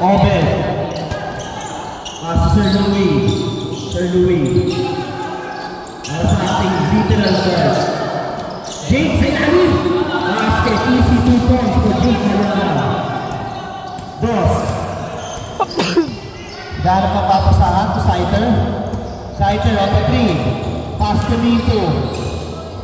Obed. Sir Louie. Sir Louie. Para sa ating veteran guard. Jake sa ilalim. Basket. Easy 2 points for Jake Mariana. Dos. Dahil papapasahan to Saiter. Saiter on the 3. Pass to Mito.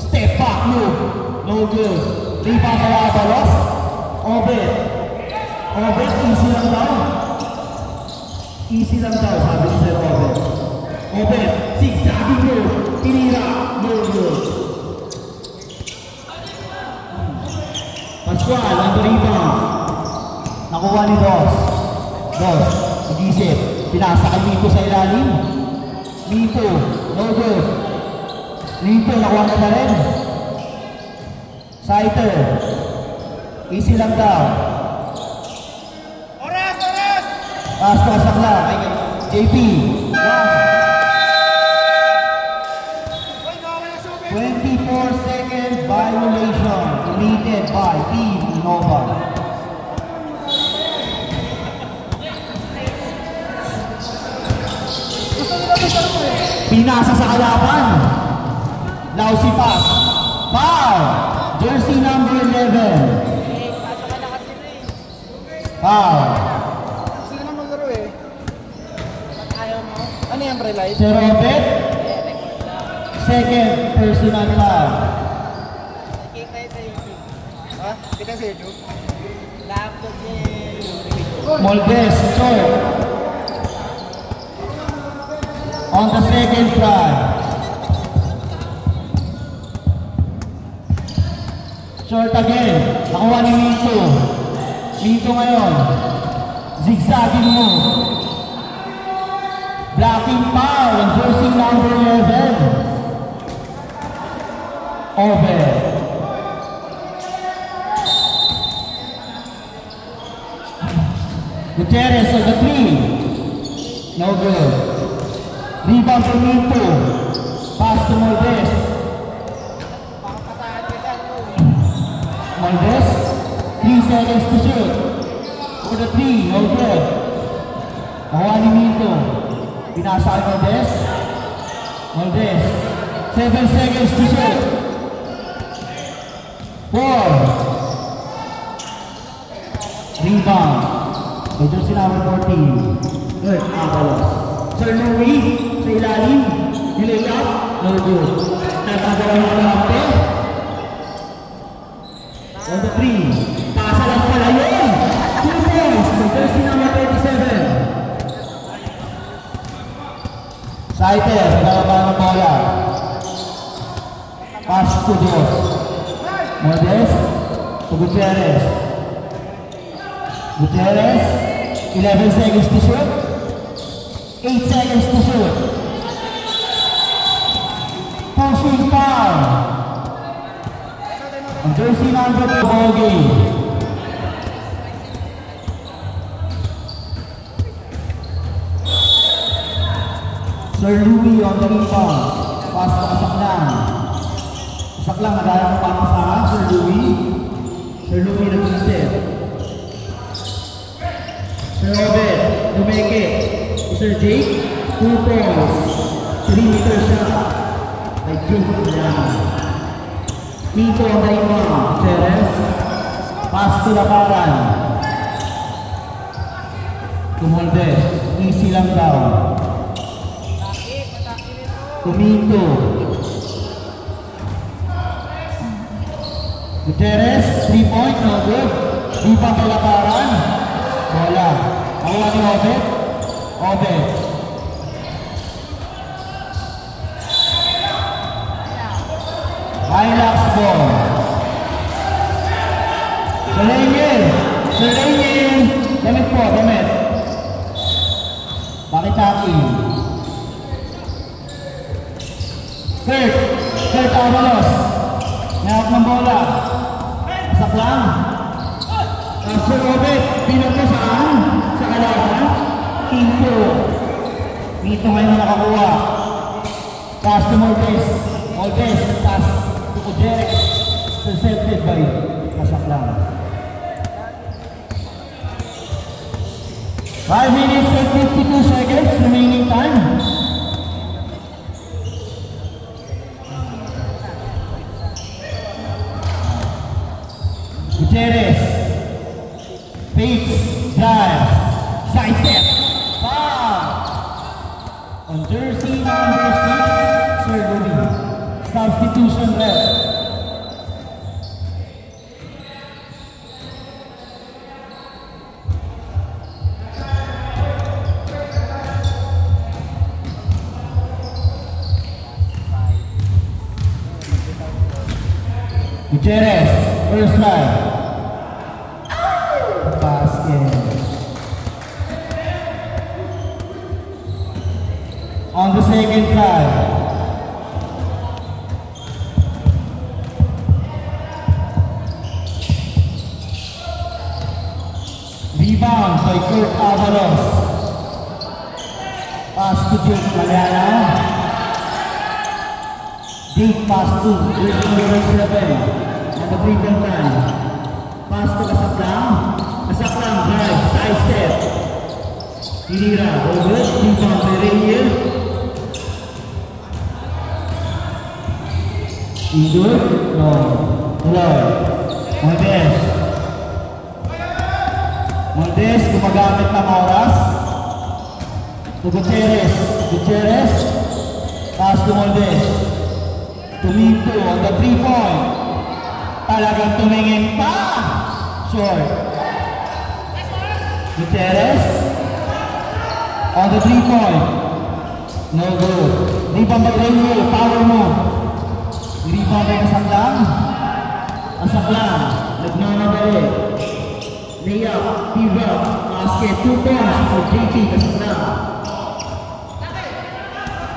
Step back move. No good. Rebound by Avalos. Obed. Obed, easy lang daw. Easy lang daw, sabi ni Sir Obed. Obed, zigzagging move. Tinira. No good. Pascual, on the rebound. Nakuha ni Dos. Dos, nag-isip. Pinasa kay Mito sa ilalim. Mito, no good. Mito, nakuha na rin. Saiter. Easy lang daw. Oras! Oras! Pasak lang. JP. 24-second violation committed by Team Innova. Pinasa sa kalaban. Lousy pass. Foul. Jersey number 11. Foul. Sino na maglaro eh? Ba't ayaw mo? Ano yung relight? Sir Obed. Second personal foul. Nakikita yun sa YouTube. Ha? Kita sa YouTube? Laptop ni Moldes, short. On the second try. Short again. Nakuha ni Mito. Mito ngayon. Zigzagging move. Blocking foul on jersey number 11. Obed. Gutierrez on the 3. No good. Rebound for Mito. Pass to Moldes. Moldes. 3 seconds to shoot. For the 3. No good. Nakuha ni Mito. Pinasa kay Moldes. Moldes. 7 seconds to shoot. 4. Rebound. Ito si number 14. Good. Avalos. Sir Louie. Sa ilalim. Delay up. No good. Nagagawa ng kalampe. On the 3. Pasa lang pala yun. 2 points. Ito si number 27. Saiter. Nagagawa ng bola. Pass to Dos. Moldes. To Gutierrez. Gutierrez. 11 seconds to shoot. 8 seconds to shoot. Pushing foul. On jersey number 2, Bogey. Sir Louie on the rebound. Pass to Asaklang. Asaklang, nagaya ng papasahan. Sir Louie. Sir Louie nag-isip. Sir Obed, Dumeke. Sir Jake, 2 points. 3-meter shot. By Jake Mariana. Mito on the rebound. Gutierrez. Pass to Laparan. To Moldes. Easy lang daw. To Mito. Gutierrez, 3-point, no good. Rebound kay Laparan. Bola. Nakuha ni Obed. Obed. Hilux ball. Sir Rainier. Sir Rainier. Damit po, damit. Bakit akin? Kurt Avalos. Nahap ng bola. Masak lang. Sir Obed, pinato saan? Sa kalaban? Mito. Mito ngayon na nakakuha. Pass to Moldes. Moldes, pass to Gutierrez. Intercepted by Masak lang. 5 minutes and 52 seconds remaining time. Gutierrez fakes, drives, side step, foul on jersey number 6, Sir Louis. Substitution ref. Gutierrez, first line. Basket. On the second try. Rebound by Kurt Avalos. Pass to Jake Mariano. Deep pass to number 7. On the freedom time. Pass to Kasaklang. Kasaklang drive, side step. Tinira, over, rebound by Rainier. Indur, no. Lloyd. Montes. Montes, gumagamit ng oras. To Gutierrez. Gutierrez. Pass to Montes. Tuminto on the 3-point. Talagang tumingin pa. Short. Gutierrez. On the 3-point. No good. Rebound by Rainier. Power move. Rebound by Kasaklang. Kasaklang. Nagmamadali. Layup. Pivot. Basket. 2 points for JP Kasaklang.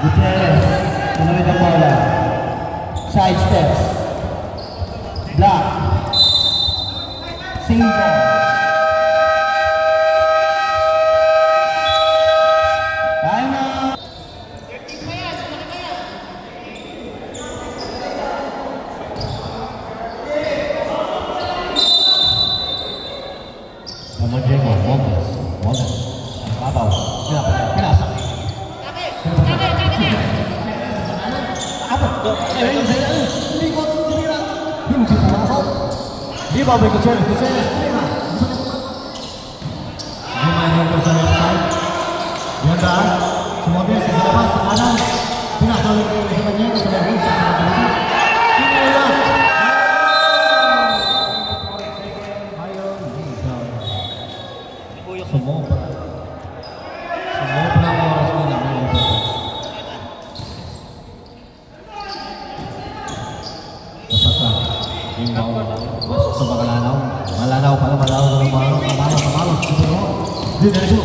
Gutierrez. Tunawid ang bola. Side steps. Block. Single. Time out. Naman Diego, Montes. Ang babaw. Pinasa. Rebound by Gutierrez. Gutierrez, Lumayan ko sa left side. Ganda. Sumabi sa labas, sa kanan. Pinasalik ko sa kanya. Sa labas, sa kanan. Pinula. Sumobra. Sumobra ang oras nila. Nasasa. Yung bawang. Sa mga lanaw. Malanaw pala, malanaw na malos. Dineso.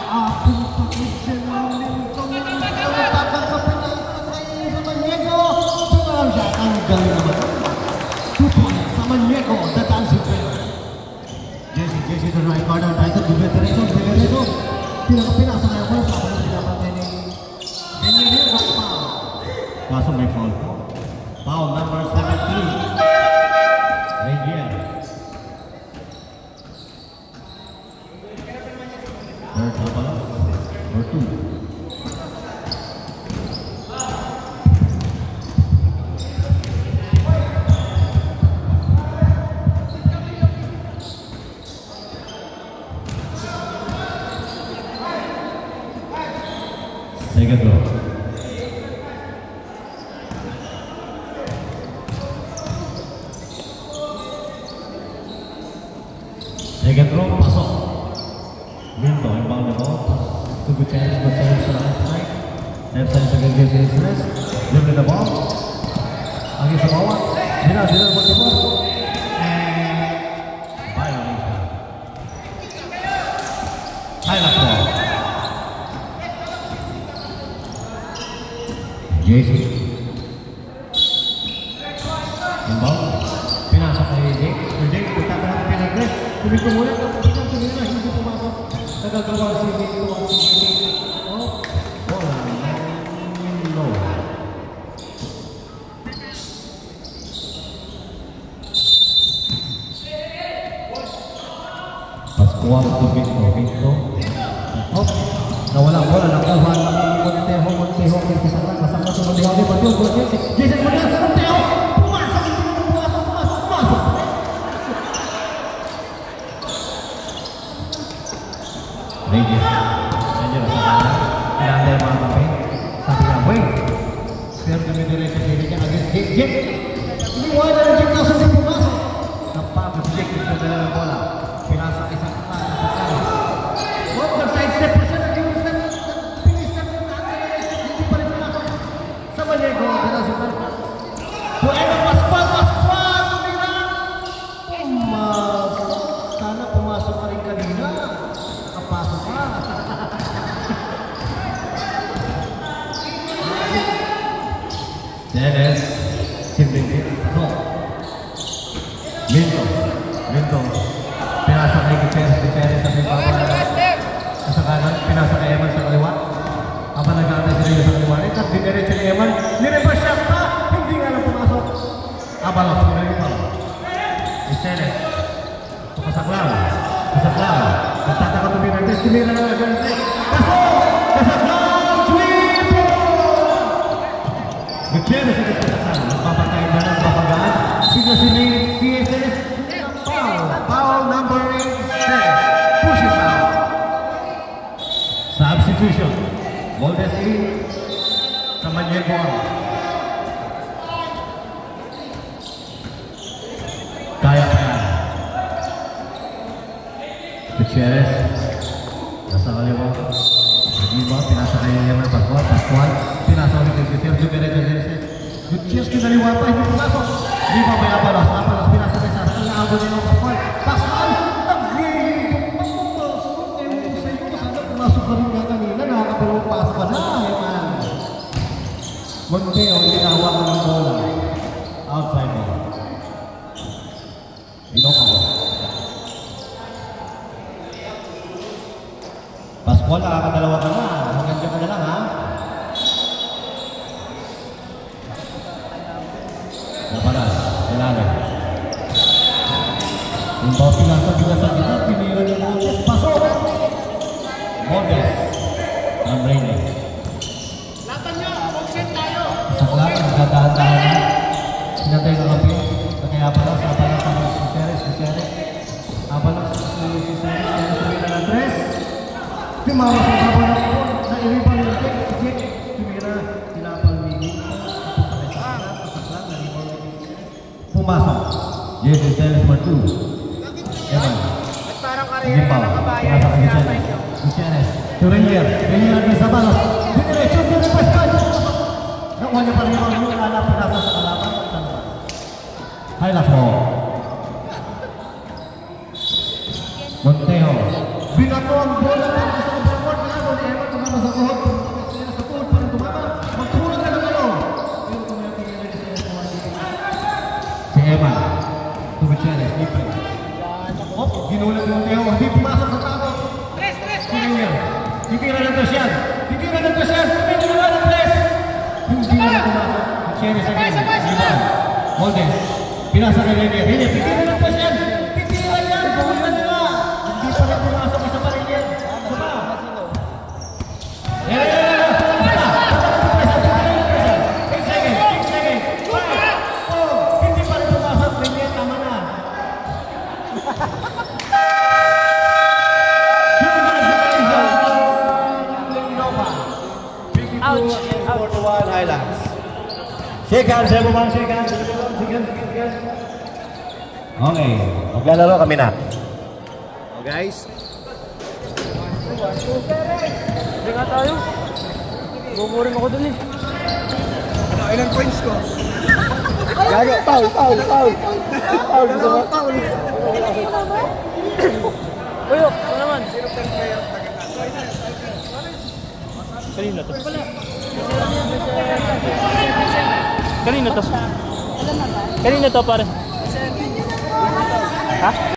Aking sakit sila nito. Tatangkapin na sa Maniego. Tumalang siya. Ang galing naman. 2 points sa Maniego. Dataan si Pedro. Jesse to right corner. Right to Federation. Pinakapinasa ngayon ko. Sa mga pinapatay ni Maniego. Kaso may foul. Foul number 17. Rainier. Third double, or 2. Second row. Second row, pasok. Minto, inbound the ball. To Gutierrez, Gutierrez sa left side. Left side sa Gutierrez. Libre the ball. Lagi sa bawah. Dina buat the ball. And violation. Highlight ball. JC. Inbound. Pinasok kay Jake. Jake, punta ka natin pinag-dress. Tubig ko muna. Hindi pumasok. Nagagawa si Jake. Oh, bola. Low. Pascual to Victor. Nawala ang bola, nakuha ng Montejo, Kisang kasama sa Montejo, Jason Montejo, pumasok! Rangers na sa kanan, pinanda yung mga kapit, sabi nga, wait! Pero dumidiretso niya against Jake. Iniwala ng Jake na sa pumasok. Napapos si Jake, ito dala ng bola. Pinasa isang kanan sa kanan. Side step na siya, nag-iwas na finish na hindi pa rin pumasok. Sa Vallejo, Bueno, Pascual, sana pumasok ka rin kanina. Kapasok ka. Dennis, Simbindi, Minto, pinasa kay Gutierrez sa baba. Sa kanan, pinasa kay Eman sa kaliwa. Habang nag-aantay sila sa kaliwa, at diniretso ni Eman, nireverse shot pa, hindi nga lang pumasok. Abalos, pinalipan. Isenes, Kasaklaw, nagtataka ito Binardes, tumira na Binardes. Kasaklaw, triple! Gutierrez sa Kasaklaw, nagpapatayin na ng papagaan. Sino si CSS? Foul number 7. Push it out. Substitution. Moldes in. Sa Vallejo. Kaya pa yan. Gutierrez. Nasa kaliwa. Iba, pinasa kayo niya ng Pascual. Pinasa ulit yung Gutierrez. Gutierrez kinaliwa pa. Hindi pumasok. Iba may Abalos. Pinasa kayo sa inaabo niya ng Pascual. Pascual! Pumasok ka rin nga kanina. Nakakapalong pasok ka na. Monteo, hindi nahawak ng bola. Outside ball. Binoka ko. Pascual, nakakadalawa ka na. Hanggang ka na lang, ha? Napalas. Ilalim. Yung bawat pinasa kita, pinira niya Moldes. Pasok! Moldes. Ang Reyne. Laban nyo! Mag-set tayo! Saklang, nagdadahan-dahan na. Sinatay ng kapit. Kaya Abalos sa Gutierrez. Abalos sa tumira ng tres. Timawa sa Abalos po. Nairipan ng Jake. Tumira. Tinapal ni Saklang, naripan ni pumasok. Jason Teles for 2. Evan. Parang karera na nakabayan yung pinapay nyo. Gutierrez. Renier against Abalos. Diretso, Pascual. Nakuha niya pa rin yung alam pinasa sa kalaban. Highlight mo. Montejo. Binato ang bola para sa overboard na ano ni Eman tumama sa tuhod. Sa tuhod pa rin tumama. Magtulog ka ng ano. Pero tumitingin rin si Eman. To Gutierrez. Ginulat yung Montejo. Hindi pumasok sa tabo. Renier. Titira ng Tosyan. Tumingin na ng press. Hindi na pumasok. Gutierrez again. Moldes. Pinasa kay Renier. Titira ng Tosyan. Titira yan. Buwan na. Hindi pa rin pumasok. Isa pa rin yan. Suma. Hindi pa rin pumasok. Renier, tama na. Ouch! Highlights. Shake hands, everyone. Shake hands. Okay. Maglalaro kami na. Oh guys. Hindi nga tayo. Bumuring ako dun eh. Ilang points ko? Gago, foul. Gusto mo? Foul. Uy, ano naman? Kanina to. Kanina to pare. Ha?